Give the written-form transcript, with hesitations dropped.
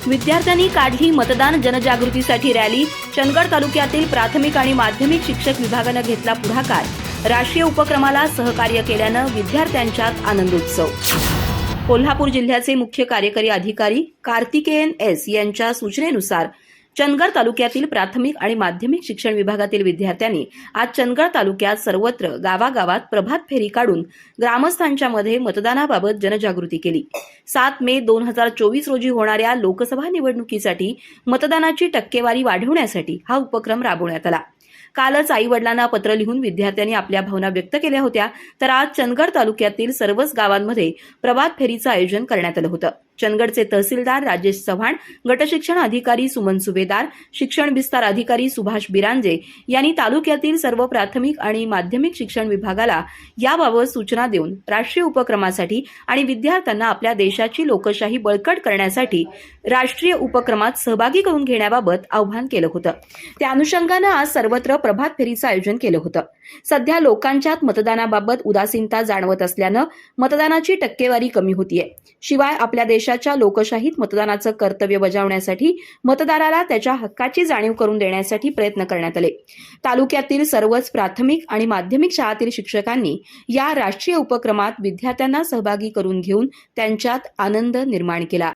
विद्यार्थ्यांनी काढली मतदान जनजागृतीसाठी रॅली. चंदगड तालुक्यातील प्राथमिक आणि माध्यमिक शिक्षक विभागानं घेतला पुढाकार. राष्ट्रीय उपक्रमाला सहकार्य केल्यानं विद्यार्थ्यांच्यात आनंदोत्सव. कोल्हापूर जिल्ह्याचे मुख्य कार्यकारी अधिकारी कार्तिकेयन एस यांच्या सूचनेनुसार चंदगड तालुक्यातील प्राथमिक आणि माध्यमिक शिक्षण विभागातील विद्यार्थ्यांनी आज चंदगड तालुक्यात सर्वत्र गावागावात प्रभात फेरी काढून ग्रामस्थांच्या मध्ये मतदानाबाबत जनजागृती केली. 7 मे 2024 रोजी होणाऱ्या लोकसभा निवडणुकीसाठी मतदानाची टक्केवारी वाढवण्यासाठी हा उपक्रम राबवण्यात आला. कालच आई-वडिलांना पत्र लिहून विद्यार्थ्यांनी आपल्या भावना व्यक्त केल्या होत्या. तर आज चंदगड तालुक्यातील सर्वच गावांमध्ये प्रभात फेरीचं आयोजन करण्यात आलं होतं. चंदगडचे तहसीलदार राजेश चव्हाण, गटशिक्षण अधिकारी सुमन सुभेदार, शिक्षण विस्तार अधिकारी सुभाष बिरांजे यांनी तालुक्यातील सर्व प्राथमिक आणि माध्यमिक शिक्षण विभागाला याबाबत सूचना देऊन राष्ट्रीय उपक्रमासाठी आणि विद्यार्थ्यांना आपल्या देशाची लोकशाही बळकट करण्यासाठी राष्ट्रीय उपक्रमात सहभागी करून घेण्याबाबत आवाहन केलं होतं. त्या अनुषंगानं आज सर्वत्र प्रभात फेरीचं आयोजन केलं होतं. सध्या लोकांच्यात मतदानाबाबत उदासीनता जाणवत असल्यानं मतदानाची टक्केवारी कमी होतीये. शिवाय आपल्या देशाच्या लोकशाहीत मतदानाचं कर्तव्य बजावण्यासाठी मतदाराला त्याच्या हक्काची जाणीव करून देण्यासाठी प्रयत्न करण्यात आले. तालुक्यातील सर्वच प्राथमिक आणि माध्यमिक शाळांतील शिक्षकांनी या राष्ट्रीय उपक्रमात विद्यार्थ्यांना सहभागी करून घेऊन त्यांच्यात आनंद निर्माण केला.